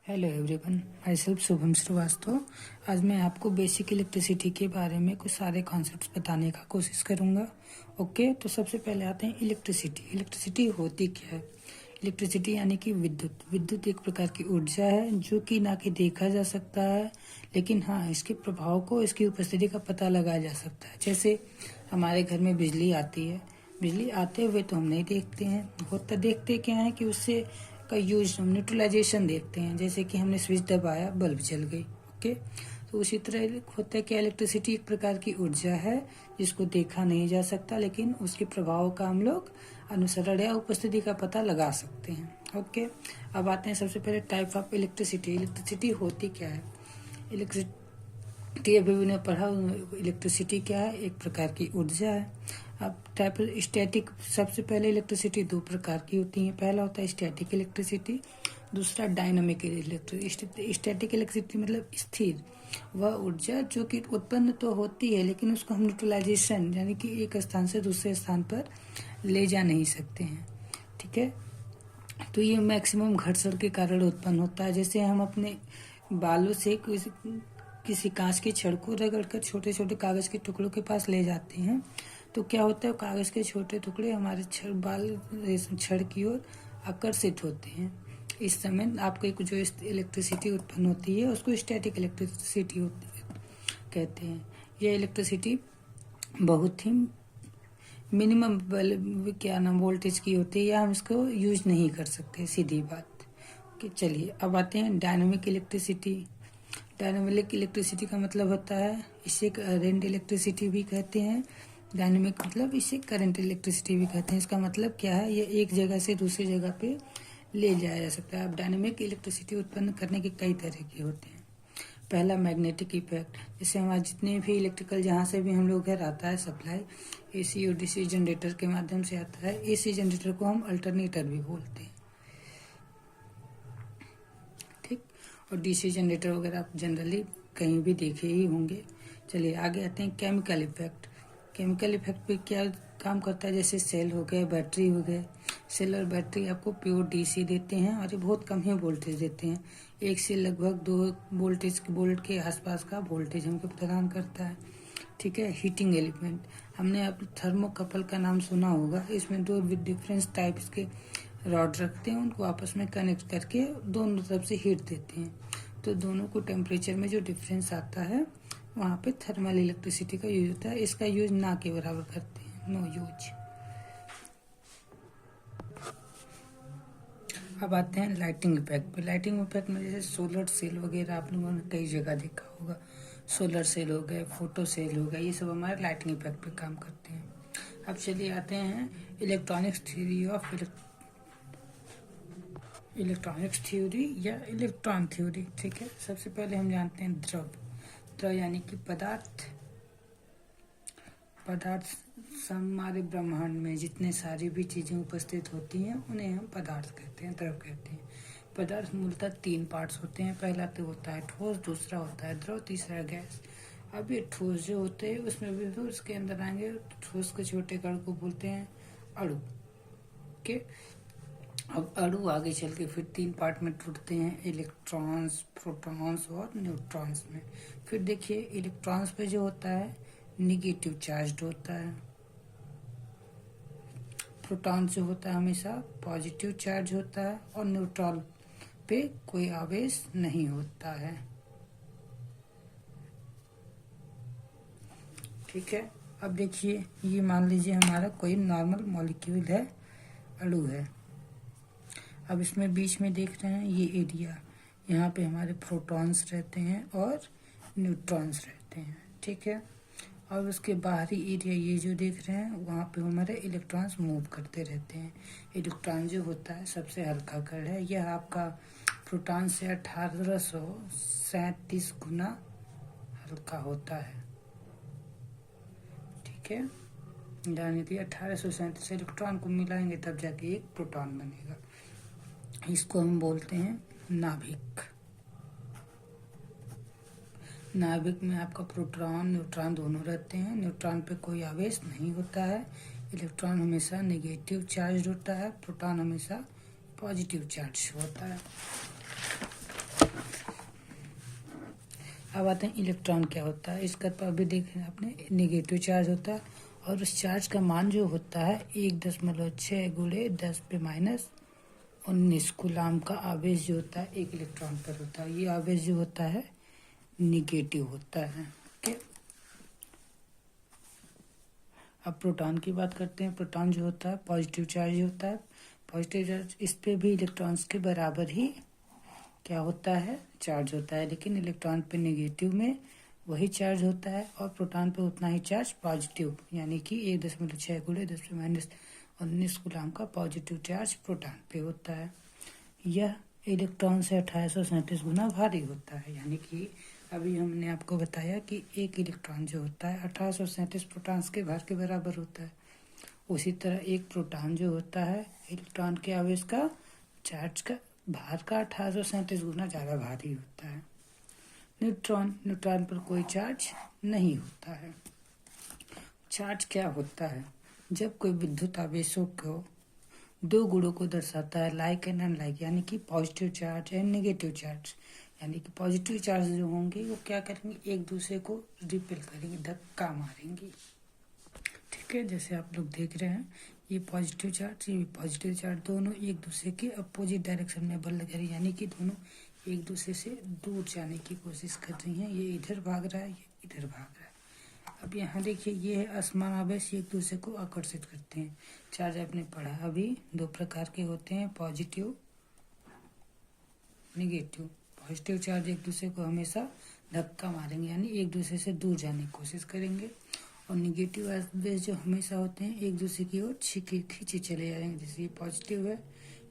Hello everyone, myself Shubham Srivastava. आज मैं आपको बेसिक इलेक्ट्रिसिटी के बारे में कुछ सारे कॉन्सेप्ट्स बताने का कोशिश करूंगा। ओके, तो सबसे पहले आते हैं इलेक्ट्रिसिटी। इलेक्ट्रिसिटी होती क्या है? इलेक्ट्रिसिटी यानी कि विद्युत। विद्युत एक प्रकार की ऊर्जा है जो कि ना कि देखा जा सकता है, लेकिन हाँ, इसके प्रभाव को, इसकी उपस्थिति का पता लगाया जा सकता है। जैसे हमारे घर में बिजली आती है, बिजली आते हुए तो हम नहीं देखते हैं, होता देखते क्या है कि उससे का यूज हम न्यूट्रलाइजेशन देखते हैं। जैसे कि हमने स्विच दबाया, बल्ब जल गई। ओके, तो उसी तरह होता है कि इलेक्ट्रिसिटी एक प्रकार की ऊर्जा है जिसको देखा नहीं जा सकता, लेकिन उसके प्रभाव का हम लोग अनुसरण या उपस्थिति का पता लगा सकते हैं। ओके, अब आते हैं सबसे पहले टाइप ऑफ इलेक्ट्रिसिटी। इलेक्ट्रिसिटी होती क्या है? इलेक्ट्रिसिटी अभी मैंने पढ़ा, इलेक्ट्रिसिटी क्या है? एक प्रकार की ऊर्जा है। अब टाइप स्टैटिक, सबसे पहले इलेक्ट्रिसिटी दो प्रकार की होती है। पहला होता है स्टैटिक इलेक्ट्रिसिटी, दूसरा डायनामिक इलेक्ट्रिसिटी। स्टैटिक इलेक्ट्रिसिटी मतलब स्थिर, वह ऊर्जा जो कि उत्पन्न तो होती है लेकिन उसको हम न्यूट्रलाइजेशन यानी कि एक स्थान से दूसरे स्थान पर ले जा नहीं सकते हैं। ठीक है, तो ये मैक्सिमम घर्षण के कारण उत्पन्न होता है। जैसे हम अपने बालों से किसी कांच की छड़ को रगड़कर छोटे छोटे कागज के टुकड़ों के पास ले जाते हैं, तो क्या होता है, कागज के छोटे टुकड़े हमारे छड़ की ओर आकर्षित होते हैं। इस समय आपको एक जो इलेक्ट्रिसिटी उत्पन्न होती है उसको स्टैटिक इलेक्ट्रिसिटी कहते हैं। यह इलेक्ट्रिसिटी बहुत ही मिनिमम वोल्टेज की होती है, या हम इसको यूज नहीं कर सकते, सीधी बात। कि चलिए अब आते हैं डायनामिक इलेक्ट्रिसिटी। डायनामिक इलेक्ट्रिसिटी का मतलब होता है, इसे करंट इलेक्ट्रिसिटी भी कहते हैं। डायनामिक मतलब इसे करंट इलेक्ट्रिसिटी भी कहते हैं। इसका मतलब क्या है? ये एक जगह से दूसरी जगह पे ले जाया जा सकता है। अब डायनामिक इलेक्ट्रिसिटी उत्पन्न करने के कई तरह के होते हैं। पहला मैग्नेटिक इफेक्ट, जैसे हमारे जितने भी इलेक्ट्रिकल जहाँ से भी हम लोग घर आता है सप्लाई, एसी और डीसी जनरेटर के माध्यम से आता है। एसी जनरेटर को हम अल्टरनेटर भी बोलते हैं, ठीक। और डीसी जनरेटर वगैरह आप जनरली कहीं भी देखे ही होंगे। चलिए आगे आते हैं केमिकल इफेक्ट। केमिकल इफेक्ट पे क्या काम करता है? जैसे सेल हो गए, बैटरी हो गए। सेल और बैटरी आपको प्योर डीसी देते हैं और ये बहुत कम ही वोल्टेज देते हैं। 1 से लगभग 2 वोल्ट के आसपास का वोल्टेज हमको प्रदान करता है। ठीक है, हीटिंग एलिमेंट, हमने अब थर्मोकपल का नाम सुना होगा। इसमें दो डिफरेंस टाइप्स के रॉड रखते हैं, उनको आपस में कनेक्ट करके दोनों तरफ से हीट देते हैं, तो दोनों को टेम्परेचर में जो डिफरेंस आता है वहाँ पे थर्मल इलेक्ट्रिसिटी का यूज होता है। इसका यूज ना के बराबर करते हैं, नो यूज। अब आते हैं लाइटिंग इफेक्ट पे। लाइटिंग इफेक्ट में जैसे सोलर सेल वगैरह आप लोगों ने कई जगह देखा होगा। सोलर सेल हो गए, फोटो सेल हो गए, ये सब हमारे लाइटिंग इफेक्ट पे काम करते हैं। अब चलिए आते हैं electronics theory of electronics theory या इलेक्ट्रॉन थ्योरी। ठीक है, सबसे पहले हम जानते हैं द्रव। द्रव यानी कि पदार्थ। हमारे ब्रह्मांड में जितने सारी भी चीजें उपस्थित होती हैं उन्हें हम पदार्थ कहते हैं, द्रव कहते हैं। पदार्थ मूलतः 3 पार्ट्स होते हैं। पहला तो होता है ठोस, दूसरा होता है द्रव, तीसरा गैस। अब ये ठोस जो होते हैं उसमें भी फिर उसके अंदर आएंगे, ठोस के छोटे कण को बोलते हैं अणु के। अब अणु आगे चल के फिर 3 पार्ट में टूटते हैं, इलेक्ट्रॉन्स, प्रोटॉन्स और न्यूट्रॉन्स में। फिर देखिए इलेक्ट्रॉन्स पे जो होता है निगेटिव चार्ज होता है, प्रोटॉन जो होता है हमेशा पॉजिटिव चार्ज होता है, और न्यूट्रॉन पे कोई आवेश नहीं होता है। ठीक है, अब देखिए ये मान लीजिए हमारा कोई नॉर्मल मॉलिक्यूल है, अणु है। अब इसमें बीच में देख रहे हैं ये एरिया, यहाँ पे हमारे प्रोटॉन्स रहते हैं और न्यूट्रॉन्स रहते हैं। ठीक है, और उसके बाहरी एरिया ये जो देख रहे हैं वहाँ पे हमारे इलेक्ट्रॉन्स मूव करते रहते हैं। इलेक्ट्रॉन जो होता है सबसे हल्का कण है, यह आपका प्रोटॉन से 1837 गुना हल्का होता है। ठीक है, यानी कि 1837 इलेक्ट्रॉन को मिलाएंगे तब जाके एक प्रोटॉन बनेगा। इसको हम बोलते हैं नाभिक। नाभिक में आपका प्रोटॉन न्यूट्रॉन दोनों रहते हैं। न्यूट्रॉन पे कोई आवेश नहीं होता है, इलेक्ट्रॉन हमेशा नेगेटिव चार्ज होता है, प्रोटॉन हमेशा पॉजिटिव चार्ज होता है। अब आते हैं इलेक्ट्रॉन क्या होता है। इसका तो अभी देख आपने नेगेटिव चार्ज होता है और उस चार्ज का मान जो होता है 1.6 गुणे 10⁻19 कूलाम का आवेश जो होता है एक इलेक्ट्रॉन पर होता है। ये आवेश जो होता है निगेटिव होता है। ओके, अब प्रोटॉन की बात करते हैं। प्रोटॉन जो होता है पॉजिटिव चार्ज होता है। पॉजिटिव चार्ज इस पे भी इलेक्ट्रॉन्स के बराबर ही क्या होता है चार्ज होता है, लेकिन इलेक्ट्रॉन पे नेगेटिव में वही चार्ज होता है और प्रोटॉन पे उतना ही चार्ज पॉजिटिव, यानी कि 1.6 गुणे 10⁻19 कूलाम का पॉजिटिव चार्ज प्रोटॉन पे होता है। यह इलेक्ट्रॉन से 1837 गुना भारी होता है, यानी कि अभी हमने आपको बताया कि एक इलेक्ट्रॉन जो होता है 1837 प्रोटॉन्स के भार के बराबर होता है। उसी तरह एक प्रोटॉन जो होता है इलेक्ट्रॉन के आवेश का चार्ज का भार का 1837 गुना ज़्यादा भारी होता है। न्यूट्रॉन पर कोई चार्ज नहीं होता है। चार्ज क्या होता है? जब कोई विद्युत आवेशों को दो गुणों को दर्शाता है, लाइक एंड अनलाइक, यानी कि positive charge and negative charge, यानी कि पॉजिटिव चार्ज जो होंगे वो क्या करेंगे एक दूसरे को रिपेल करेंगे, धक्का मारेंगे। ठीक है, जैसे आप लोग देख रहे हैं ये पॉजिटिव चार्ज ये पॉजिटिव चार्ज दोनों एक दूसरे के अपोजिट डायरेक्शन में बल लगा रही है, यानी कि दोनों एक दूसरे से दूर जाने की कोशिश कर रही हैं। ये इधर भाग रहा है, ये इधर भाग रहा है। अब यहाँ देखिए ये है असमान आवेश, एक दूसरे को आकर्षित करते हैं। चार्ज आपने पढ़ा अभी दो प्रकार के होते हैं, पॉजिटिव नेगेटिव। पॉजिटिव चार्ज एक दूसरे को हमेशा धक्का मारेंगे, यानी एक दूसरे से दूर जाने की कोशिश करेंगे, और निगेटिव आवेश जो हमेशा होते हैं एक दूसरे की ओर खींचे चले जाएंगे। जैसे ये पॉजिटिव है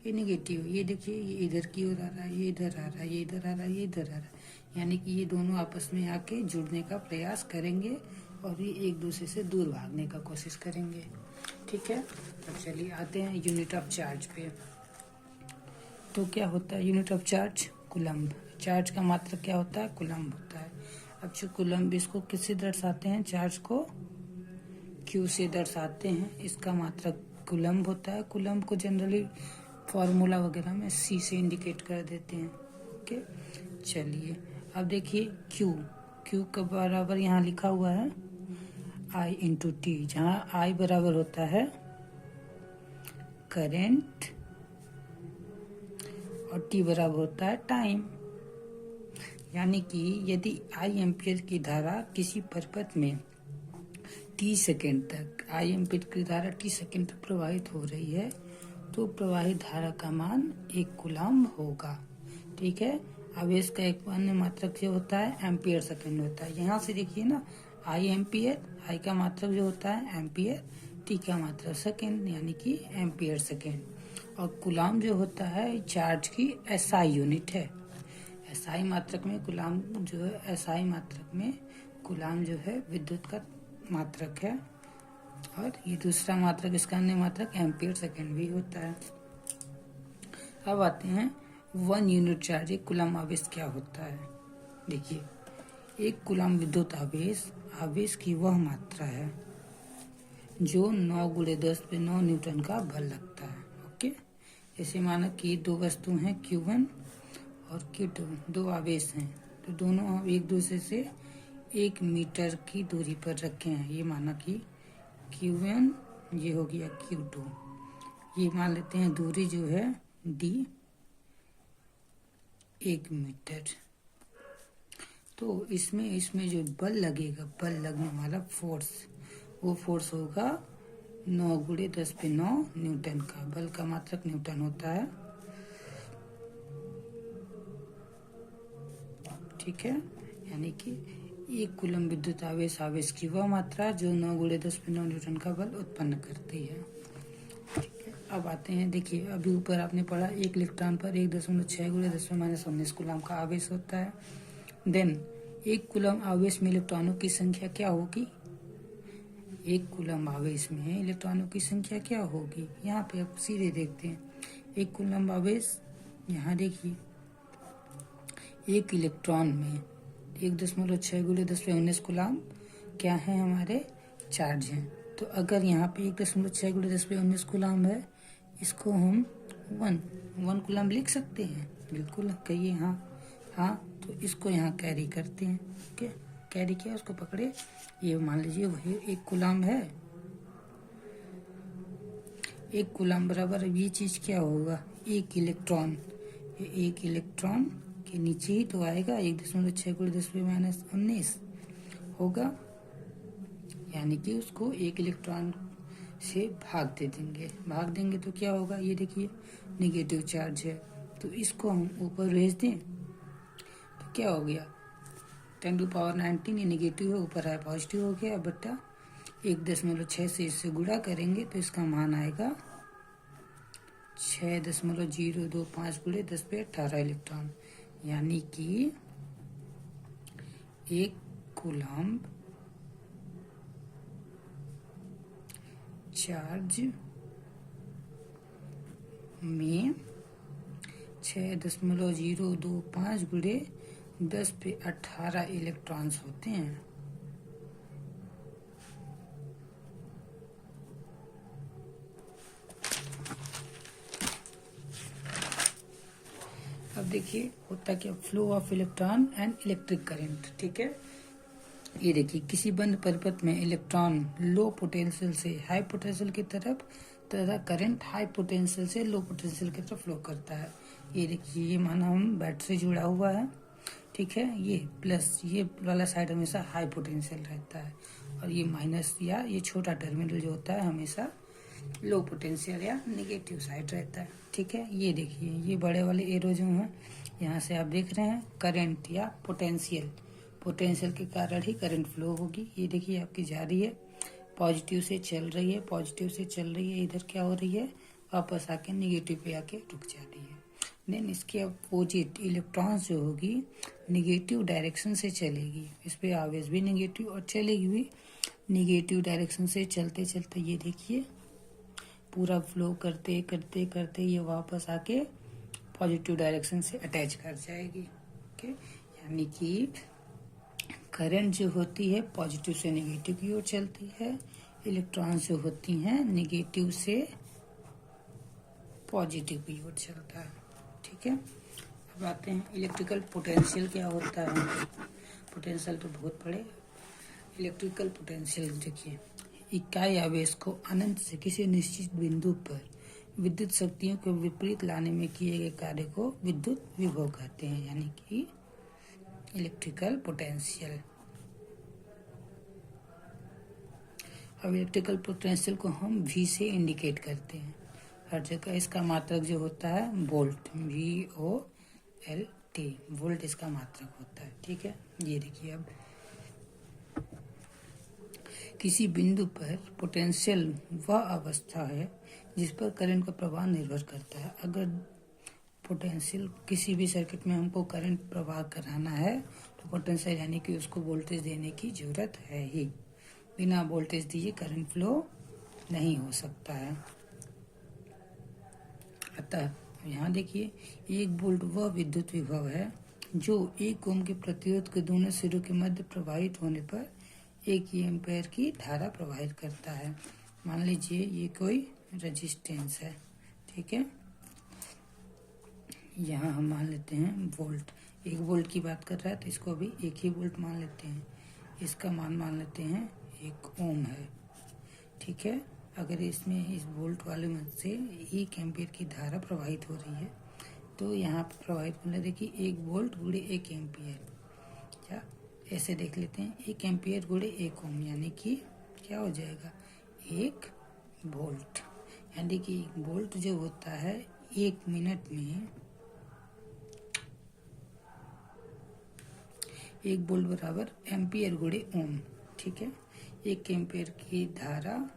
ये निगेटिव, ये देखिए ये इधर की ओर आ रहा है, ये इधर आ रहा है, ये इधर आ रहा है, ये इधर आ रहा है, यानी कि ये दोनों आपस में आके जुड़ने का प्रयास करेंगे और ये एक दूसरे से दूर भागने का कोशिश करेंगे। ठीक है, तो चलिए आते हैं यूनिट ऑफ चार्ज पे। तो क्या होता है unit of charge? Coulomb. Charge का मात्रक क्या होता है? कूलम्ब होता है। अब जो कूलम्ब इसको किससे दर्शाते हैं? चार्ज को क्यू से दर्शाते हैं, इसका मात्रक कूलम्ब होता है। कूलम्ब को जनरली फॉर्मूला वगैरह में सी से इंडिकेट कर देते हैं। ओके, चलिए अब देखिए क्यू का बराबर यहाँ लिखा हुआ है I इंटू टी, जहाँ I बराबर होता है करेंट और टी बराबर होता है टाइम। यानी कि यदि I एम्पियर की धारा किसी परिपथ में टी सेकेंड तक, I एम्पियर की धारा टी सेकेंड तक प्रवाहित हो रही है तो प्रवाहित धारा का मान 1 कूलम्ब होगा। ठीक है, आवेश का एक अन्य मात्रक जो होता है एम्पियर सेकेंड होता है। यहाँ से देखिए ना I एम्पियर, I का मात्रक जो होता है एम्पियर, टी का मात्रक सेकेंड यानी कि एम्पियर सेकेंड, और कूलम्ब जो होता है चार्ज की SI यूनिट है। SI मात्रक में कूलम्ब जो है, SI मात्रक में कूलम्ब जो है विद्युत का मात्रक है, और ये दूसरा मात्रक इसका अन्य मात्रक एम्पियर सेकेंड भी होता है। अब आते हैं 1 यूनिट चार्ज एक कूलम्ब आवेश क्या होता है। देखिए एक कूलम्ब विद्युत आवेश की वह मात्रा है जो 9 गुणे 10⁻9 न्यूटन का बल लगता है। ओके, जैसे माना कि दो वस्तु हैं Q1 और Q2, दो आवेश हैं, तो दोनों हम एक दूसरे से 1 मीटर की दूरी पर रखे हैं। ये माना कि Q1 ये हो गया Q2, ये मान लेते हैं दूरी जो है D 1 मीटर। तो इसमें जो बल लगेगा, बल लगने वाला फोर्स, वो फोर्स होगा 9 गुणे 10⁻9 न्यूटन का। बल का मात्रक न्यूटन होता है। ठीक है, यानी कि एक कूलम्ब विद्युत आवेश की वह मात्रा जो 9 गुणे 10⁻9 न्यूटन का बल उत्पन्न करती है। ठीक है, अब आते हैं, देखिए अभी ऊपर आपने पढ़ा एक इलेक्ट्रॉन पर 1.6 गुणे 10⁻19 कूलम्ब का आवेश होता है। देन एक कूलम्ब आवेश में इलेक्ट्रॉनों की संख्या क्या होगी? एक कूलम्ब आवेश में इलेक्ट्रॉनों की संख्या क्या होगी? यहाँ पे आप सीधे देखते हैं, एक कूलम्ब आवेश, यहाँ देखिए एक इलेक्ट्रॉन में 1.6 गुणे 10⁻19 कूलम्ब क्या है हमारे चार्ज हैं। तो अगर यहाँ पे 1.6 गुणे 10⁻19 कूलम्ब है, इसको हम 1 कूलम्ब लिख सकते हैं। बिल्कुल कहिए हाँ। तो इसको यहाँ कैरी करते हैं। ओके, कैरी किया, उसको पकड़े, ये मान लीजिए वही 1 कूलम है। 1 कूलम बराबर ये चीज क्या होगा, 1 इलेक्ट्रॉन। ये 1 इलेक्ट्रॉन के नीचे ही तो आएगा, 1.6 × 10⁻19 होगा, यानी कि उसको 1 इलेक्ट्रॉन से भाग देंगे तो क्या होगा, ये देखिए नेगेटिव चार्ज है, तो इसको हम ऊपर भेज दें तो क्या हो गया, 10⁻19 ये नेगेटिव है, ऊपर है पॉजिटिव हो गया, बटा 1.6 से इससे गुणा करेंगे तो इसका मान आएगा 6.025 × 10⁻18 इलेक्ट्रॉन, यानी कि 1 कूलम चार्ज में 6.025 × 10⁻18 इलेक्ट्रॉन्स होते हैं। अब देखिए होता क्या, flow of electron and electric current. ठीक है, ये देखिए किसी बंद परिपथ में इलेक्ट्रॉन लो पोटेंशियल से हाई पोटेंशियल की तरफ तथा करंट हाई पोटेंशियल से लो पोटेंशियल की तरफ फ्लो करता है। ये देखिए, ये माना हम बैटरी जुड़ा हुआ है, ठीक है, ये प्लस, ये वाला साइड हमेशा हाई पोटेंशियल रहता है, और ये माइनस या ये छोटा टर्मिनल जो होता है हमेशा लो पोटेंशियल या नेगेटिव साइड रहता है। ठीक है, ये देखिए ये बड़े वाले एरो जो हैं, यहाँ से आप देख रहे हैं करंट या पोटेंशियल के कारण ही करंट फ्लो होगी। ये देखिए आपकी जा रही है, पॉजिटिव से चल रही है, इधर क्या हो रही है, वापस आके नेगेटिव पे आके रुक जा रही है। देन इसके अपोजिट इलेक्ट्रॉन्स जो होगी नेगेटिव डायरेक्शन से चलेगी, इस पे आवेश भी नेगेटिव और चलेगी भी नेगेटिव डायरेक्शन से। चलते चलते ये देखिए पूरा फ्लो करते करते करते ये वापस आके पॉजिटिव डायरेक्शन से अटैच कर जाएगी। ओके, यानी कि करंट जो होती है पॉजिटिव से नेगेटिव की ओर चलती है, इलेक्ट्रॉन जो होती हैं नेगेटिव से पॉजिटिव की ओर चलता है। ठीक है, अब आते हैं इलेक्ट्रिकल पोटेंशियल क्या होता है। पोटेंशियल तो बहुत बड़े, इलेक्ट्रिकल पोटेंशियल देखिए, इकाई आवेश को अनंत से किसी निश्चित बिंदु पर विद्युत शक्तियों को विपरीत लाने में किए गए कार्य को विद्युत विभव कहते हैं, यानी कि इलेक्ट्रिकल पोटेंशियल। अब इलेक्ट्रिकल पोटेंशियल को हम V से इंडिकेट करते हैं हर जगह। इसका मात्रक जो होता है वोल्ट, VOLT, वोल्ट इसका मात्रक होता है। ठीक है, ये देखिए अब किसी बिंदु पर पोटेंशियल वह अवस्था है जिस पर करंट का प्रवाह निर्भर करता है। अगर पोटेंशियल किसी भी सर्किट में हमको करंट प्रवाह कराना है तो पोटेंशियल यानी कि उसको वोल्टेज देने की जरूरत है ही, बिना वोल्टेज दिए करंट फ्लो नहीं हो सकता है। अतः यहाँ देखिए 1 वोल्ट वह विद्युत विभव है जो 1 ओम के प्रतिरोध के दोनों सिरों के मध्य प्रवाहित होने पर 1 एम्पीयर की धारा प्रवाहित करता है। मान लीजिए ये कोई रेजिस्टेंस है, ठीक है, यहाँ हम मान लेते हैं वोल्ट, 1 वोल्ट की बात कर रहा है तो इसको अभी 1 ही वोल्ट मान लेते हैं। इसका मान लेते हैं 1 ओम है। ठीक है, अगर इसमें इस वोल्ट वाले में से 1 एम्पीयर की धारा प्रवाहित हो रही है तो यहाँ पर प्रवाहित होने देखिए 1 वोल्ट गुणे 1 एम्पीयर, क्या ऐसे देख लेते हैं, 1 एम्पीयर गुणे 1 ओम यानी कि क्या हो जाएगा 1 वोल्ट। यानी कि 1 वोल्ट जो होता है 1 मिनट में 1 वोल्ट बराबर एम्पीयर गुणे ओम। ठीक है, 1 एम्पीयर की धारा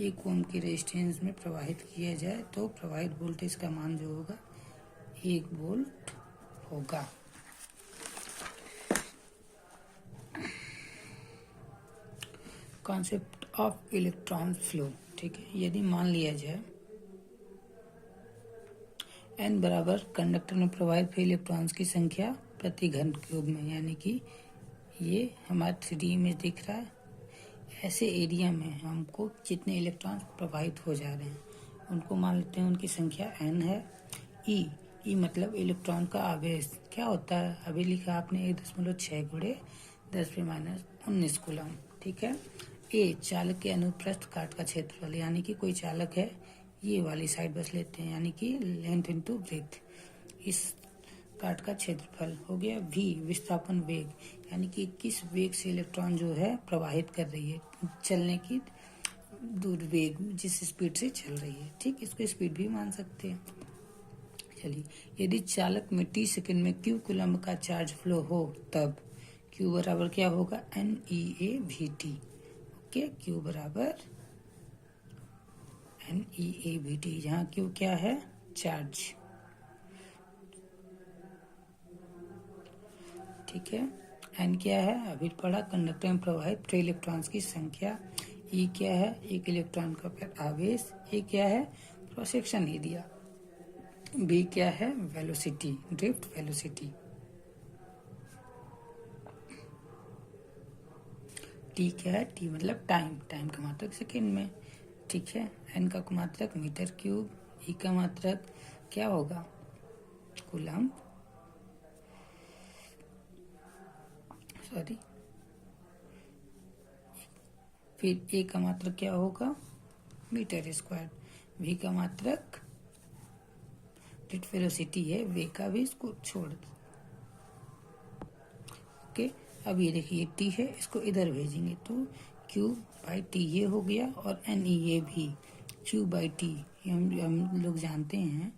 1 ओम के रेजिस्टेंस में प्रवाहित किया जाए तो प्रवाहित वोल्टेज का मान जो होगा 1 वोल्ट होगा। Concept of electron flow. ठीक है, यदि मान लिया जाए n बराबर कंडक्टर में प्रवाहित हुए इलेक्ट्रॉन्स की संख्या प्रति घन क्यूब में, यानी कि ये हमारा 3D इमेज दिख रहा है, ऐसे एरिया में हमको जितने इलेक्ट्रॉन प्रवाहित हो जा रहे हैं उनको मान लेते हैं उनकी संख्या n है। E ई मतलब इलेक्ट्रॉन का आवेश क्या होता है, अभी लिखा आपने 1.6 गुणे 10⁻⁹ कूलम। ठीक है। ए चालक के अनुप्रस्थ काट का क्षेत्रफल, यानी कि कोई चालक है, ये वाली साइड बस लेते हैं, यानी कि लेंथ इनटू ब्रेथ, इस काट का क्षेत्रफल हो गया। वी विस्थापन वेग, यानी कि किस वेग से इलेक्ट्रॉन जो है प्रवाहित कर रही है, चलने की दूर वेग, जिस स्पीड से चल रही है। ठीक, इसको स्पीड भी मान सकते हैं। चलिए, यदि चालक में टी सेकंड में क्यू कूलम का चार्ज फ्लो हो, तब क्यू बराबर क्या होगा, NeAVT। ओके, क्यू बराबर NeAVT, जहाँ क्यू क्या है, चार्ज। ठीक है। एन क्या है, अभी पढ़ा, कंडक्टर में प्रवाहित फ्री इलेक्ट्रॉन्स की संख्या। ई क्या है, एक इलेक्ट्रॉन का आवेश। ए क्या है, क्रॉस सेक्शन एरिया। बी क्या है, वेलोसिटी, ड्रिफ्ट वेलोसिटी। टी क्या है, टी मतलब टाइम, टाइम का मात्रक सेकेंड में। ठीक है। एन का मात्रक मीटर क्यूब। ई का मात्रक क्या होगा, कूलम, सॉरी, फिर ए का मात्रक क्या होगा, मीटर स्क्वायर। वी का मात्रक ड्रिफ्ट वेलोसिटी है, वे का भी इसको छोड़ दो। ओके, अब ये देखिए टी है, इसको इधर भेजेंगे तो क्यू बाई टी ये हो गया, और एन ई ये भी क्यू बाई टी, हम लोग जानते हैं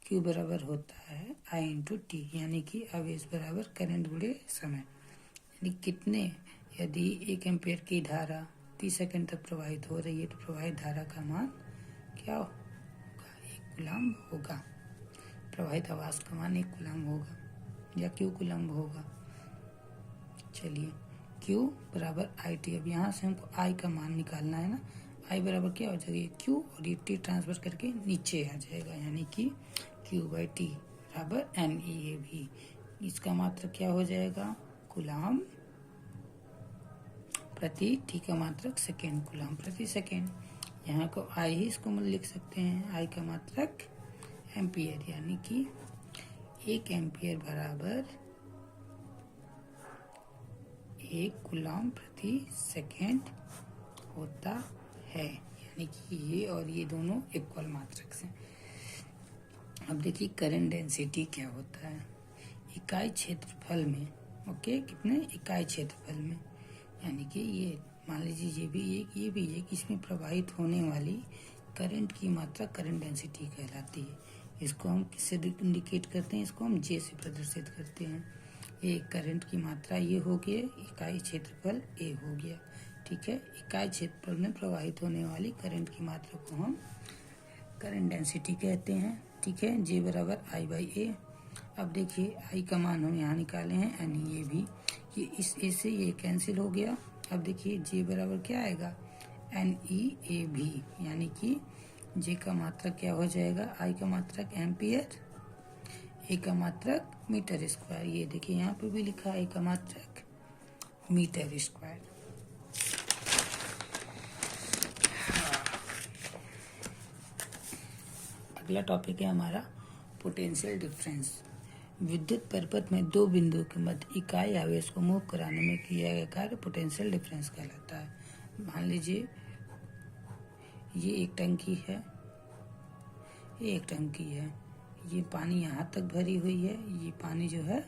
क्यू बराबर होता है आई इंटू टी, यानी कि आवेश बराबर करंट गुणे समय। यानी कितने, यदि 1 एम्पियर की धारा 30 सेकंड तक प्रवाहित हो रही है, तो प्रवाहित धारा का मान क्या होगा, 1 कूलम्ब होगा। प्रवाहित आवाज का मान 1 कूलम्ब होगा, या क्यू कूलम्ब होगा। चलिए, Q बराबर आई टी। अब यहाँ से हमको I का मान निकालना है ना। I बराबर क्या हो जाएगा, Q, और ये T ट्रांसफर करके नीचे आ जाएगा, यानी कि Q बाई टी बराबर NeAV। इसका मात्रक क्या हो जाएगा, कूलम प्रति, T का मात्रक सेकेंड, कूलम प्रति सेकेंड। यहाँ को I ही इसको हम लिख सकते हैं, I का मात्रक एम्पियर, यानी कि 1 एम्पियर बराबर 1 कूलम प्रति सेकेंड होता है, यानी कि ये और ये दोनों इक्वल मात्रक से। अब देखिए करंट डेंसिटी क्या होता है, इकाई क्षेत्रफल में। ओके, कितने, इकाई क्षेत्रफल में, यानी कि ये मान लीजिए ये भी एक, ये भी एक, इसमें प्रवाहित होने वाली करंट की मात्रा करंट डेंसिटी कहलाती है। इसको हम किससे इंडिकेट करते हैं, इसको हम जे से प्रदर्शित करते हैं। ये करंट की मात्रा ये हो गया, इकाई क्षेत्रफल ए हो गया। ठीक है, इकाई क्षेत्रफल में प्रवाहित होने वाली करंट की मात्रा को हम करंट डेंसिटी कहते हैं। ठीक है, जे बराबर आई बाई ए। अब देखिए आई का मान हम यहाँ निकाले हैं, एन ये भी, ये इस ए से ये कैंसिल हो गया। अब देखिए जे बराबर क्या आएगा, NeAV, यानी कि जे का मात्रक क्या हो जाएगा, आई का मात्रक एम्पियर, ए का मात्रक मीटर स्क्वायर। ये देखिए यहाँ पे भी लिखा है, ए का मात्रक मीटर स्क्वायर। अगला टॉपिक है हमारा पोटेंशियल डिफरेंस। विद्युत परिपथ में दो बिंदुओं के मध्य इकाई आवेश को मूव कराने में किया गया कार्य पोटेंशियल डिफरेंस कहलाता है। मान लीजिए ये एक टंकी है, ये एक टंकी है, ये पानी यहाँ तक भरी हुई है, ये पानी जो है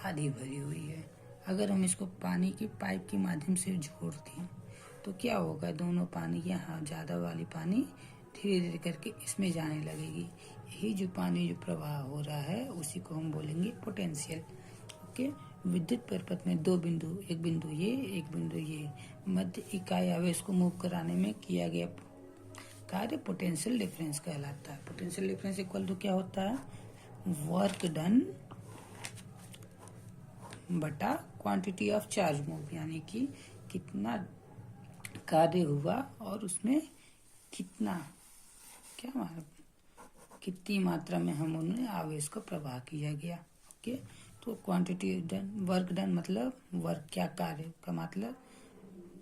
आधी भरी हुई है। अगर हम इसको पानी की पाइप के माध्यम से जोड़ दें तो क्या होगा, दोनों पानी, यहाँ ज़्यादा वाली पानी धीरे धीरे करके इसमें जाने लगेगी। यही जो पानी जो प्रवाह हो रहा है उसी को हम बोलेंगे पोटेंशियल। ओके, विद्युत परिपथ में दो बिंदु, एक बिंदु ये, एक बिंदु ये, मध्य इकाई आवेश को मूव कराने में किया गया कार्य पोटेंशियल डिफरेंस कहलाता है। पोटेंशियल डिफरेंस इक्वल टू क्या होता है, वर्क डन बटा क्वांटिटी ऑफ चार्ज मूव, यानी कि कितना कार्य हुआ और उसमें कितना, क्या मालूम, कितनी मात्रा में हम उन्होंने आवेश को प्रवाह किया गया। ओके, तो क्वांटिटी डन, वर्क डन मतलब वर्क, क्या कार्य का मतलब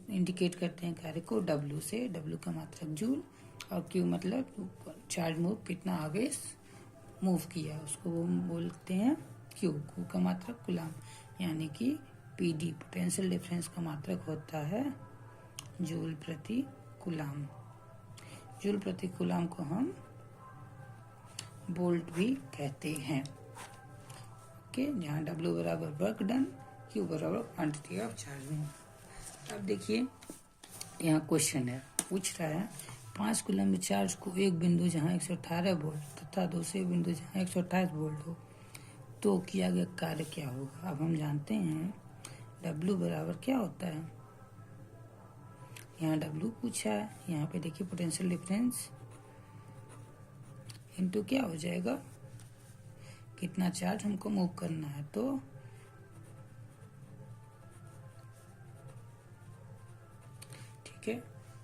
इंडिकेट करते हैं कार्य को W से, W का मात्रक जूल, और Q मतलब चार्ज मूव, कितना आवेश मूव किया उसको वो बोलते हैं क्यू। क्यू का मात्रक कूलाम, यानी कि पीडी पोटेंशियल डिफरेंस का मात्रक होता है जूल प्रति कूलाम। जूल प्रति कूलाम को हम वोल्ट भी कहते हैं। ओके, जहाँ W बराबर वर्क डन, Q बराबर क्वांटिटी ऑफ चार्ज मूव। अब देखिए यहाँ क्वेश्चन है, पूछ रहा है 5 कूलम्ब चार्ज को एक बिंदु जहाँ 118 वोल्ट तथा दूसरे बिंदु जहाँ 128 वोल्ट हो तो किया गया कार्य क्या होगा। अब हम जानते हैं W बराबर क्या होता है, यहाँ W पूछा है, यहाँ पे देखिए पोटेंशियल डिफरेंस इनटू क्या हो जाएगा, कितना चार्ज हमको मूव करना है। तो ठीक है,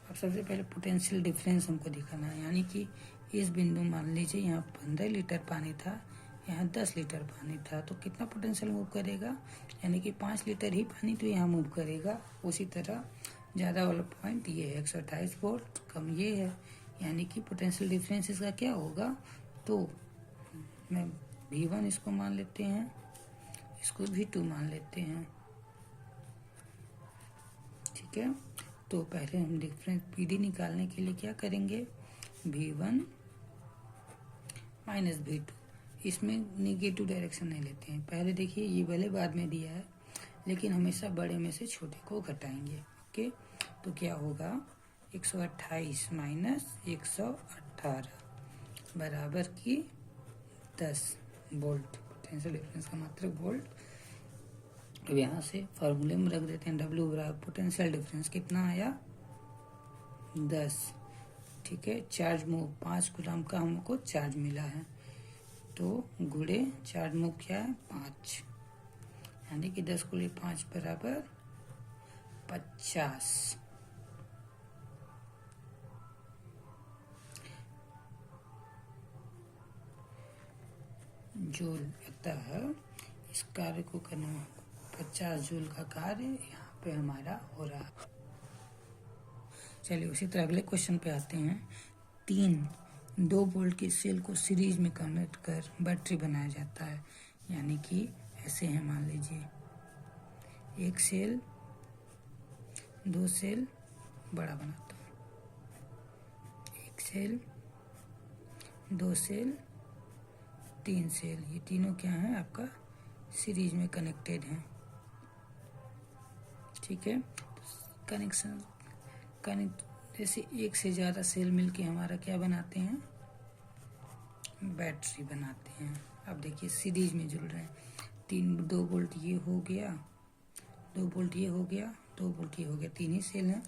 अब सबसे पहले पोटेंशियल डिफरेंस हमको दिखाना है, यानी कि इस बिंदु मान लीजिए यहाँ 15 लीटर पानी था, यहाँ 10 लीटर पानी था, तो कितना पोटेंशियल मूव करेगा, यानी कि 5 लीटर ही पानी तो यहाँ मूव करेगा। उसी तरह ज़्यादा वाला पॉइंट ये है 128 वोल्ट, कम ये है, यानी कि पोटेंशियल डिफरेंस इसका क्या होगा। तो मैं V1 इसको मान लेते हैं, इसको V2 मान लेते हैं, ठीक है। तो पहले हम डिफरेंस PD निकालने के लिए क्या करेंगे, V1 माइनस V2, इसमें निगेटिव डायरेक्शन नहीं लेते हैं। पहले देखिए ये भले बाद में दिया है, लेकिन हमेशा बड़े में से छोटे को घटाएंगे। ओके, तो क्या होगा 128 माइनस 118 बराबर की 10 वोल्ट। पोटेंशियल डिफरेंस का मात्रक वोल्ट। अब यहाँ से फॉर्मूले में रख देते हैं W बराबर पोटेंशियल डिफरेंस कितना आया 10, ठीक है। चार्ज मूव 5 कूलम्ब का हमको चार्ज मिला है, तो गुणे चार्ज मूव क्या है 5, यानी कि 10 गुणे 5 बराबर 50। जूल अतः इस कार्य को करने में 50 जूल का कार्य यहाँ पे हमारा हो रहा है। चलिए उसी तरह अगले क्वेश्चन पे आते हैं। 2 वोल्ट के सेल को सीरीज में कनेक्ट कर बैटरी बनाया जाता है, यानी कि ऐसे है, मान लीजिए एक सेल 2 सेल बड़ा बनाता हूँ, एक सेल 2 सेल 3 सेल, ये तीनों क्या है आपका सीरीज में कनेक्टेड हैं, ठीक है। कनेक्शन जैसे एक से ज़्यादा सेल मिलके हमारा क्या बनाते हैं, बैटरी बनाते हैं। अब देखिए सीरीज में जुड़ रहे हैं, 2 वोल्ट ये हो गया, 2 वोल्ट ये हो गया, 2 वोल्ट ये हो गया, 3 ही सेल हैं,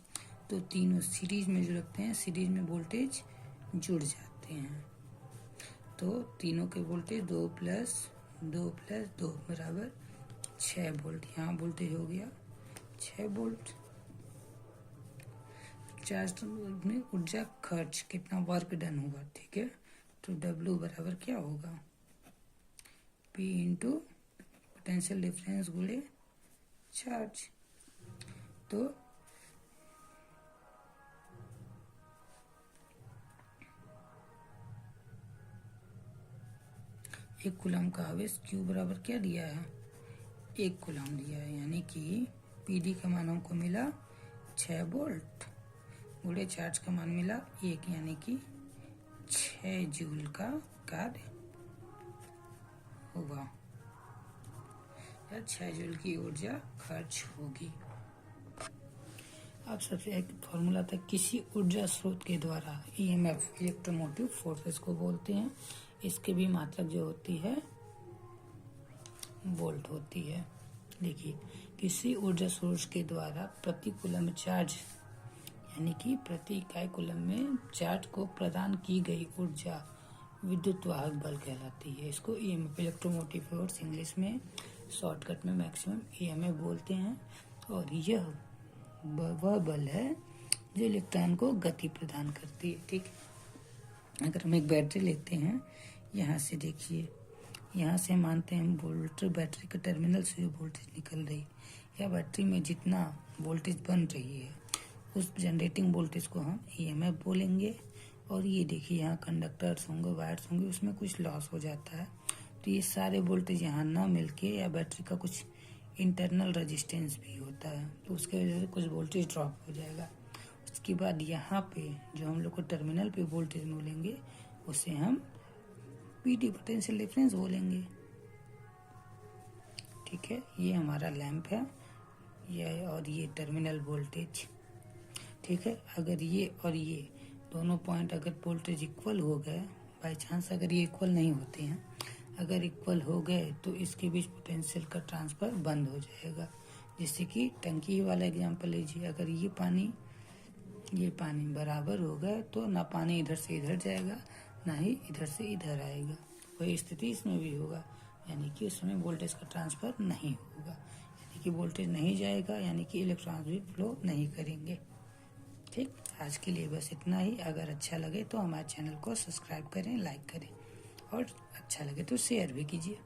तो तीनों सीरीज में जुड़ते हैं, सीरीज में वोल्टेज जुड़ जाते हैं। तो तीनों के वोल्टेज 2 प्लस 2 बराबर 6 वोल्ट, यहाँ वोल्टेज हो गया 6 वोल्ट। चार्ज में ऊर्जा खर्च कितना वर्क डन होगा, ठीक है। तो W बराबर क्या होगा P इंटू पोटेंशियल डिफरेंस गुणे चार्ज। तो एक कूलम का आवेश Q बराबर क्या दिया है, 1 कूलम दिया है, यानी कि PD का मान हमको मिला 6 वोल्ट गुणे चार्ज का मान मिला 1, यानी कि 6 जूल का कार्य होगा या 6 जूल की ऊर्जा खर्च होगी। अब सबसे एक फॉर्मूला था, किसी ऊर्जा स्रोत के द्वारा EMF इलेक्ट्रोमोटिव फोर्सेस को बोलते हैं। इसके भी मात्रक जो होती है वोल्ट होती है। देखिए किसी ऊर्जा सोर्स के द्वारा प्रति कूलम्ब चार्ज, यानी कि प्रति इकाई कूलम्ब में चार्ज को प्रदान की गई ऊर्जा विद्युत वाहक बल कहलाती है। इसको EMF इलेक्ट्रोमोटिव फोर्स इंग्लिश में शॉर्टकट में मैक्सिमम EMF बोलते हैं। और यह वह बल है जो इलेक्ट्रॉन को गति प्रदान करती है, ठीक। अगर हम एक बैटरी लेते हैं, यहाँ से देखिए, यहाँ से मानते हैं वोल्ट बैटरी के टर्मिनल से जो वोल्टेज निकल रही या बैटरी में जितना वोल्टेज बन रही है उस जनरेटिंग वोल्टेज को हम EMF बोलेंगे। और ये देखिए यहाँ कंडक्टर्स होंगे, वायर्स होंगे, उसमें कुछ लॉस हो जाता है। तो ये सारे वोल्टेज यहाँ ना मिलके, या बैटरी का कुछ इंटरनल रेजिस्टेंस भी होता है, तो उसके वजह से कुछ वोल्टेज ड्रॉप हो जाएगा। उसके बाद यहाँ पे जो हम लोग को टर्मिनल पे वोल्टेज मिलेंगे उसे हम पीडी पोटेंशियल डिफरेंस बोलेंगे। ठीक है, ये हमारा लैंप है, ये और ये टर्मिनल वोल्टेज। ठीक है, अगर ये और ये दोनों पॉइंट अगर वोल्टेज इक्वल हो गए, बाई चांस अगर ये इक्वल नहीं होते हैं, अगर इक्वल हो गए तो इसके बीच पोटेंशियल का ट्रांसफर बंद हो जाएगा। जैसे कि टंकी वाला एग्जांपल लीजिए, अगर ये पानी बराबर हो गए तो ना पानी इधर से इधर जाएगा, ना ही इधर से इधर आएगा। वही स्थिति इसमें भी होगा, यानी कि उसमें वोल्टेज का ट्रांसफर नहीं होगा, यानी कि वोल्टेज नहीं जाएगा, यानी कि इलेक्ट्रॉन्स भी फ्लो नहीं करेंगे। ठीक, आज के लिए बस इतना ही। अगर अच्छा लगे तो हमारे चैनल को सब्सक्राइब करें, लाइक करें, और अच्छा लगे तो शेयर भी कीजिए।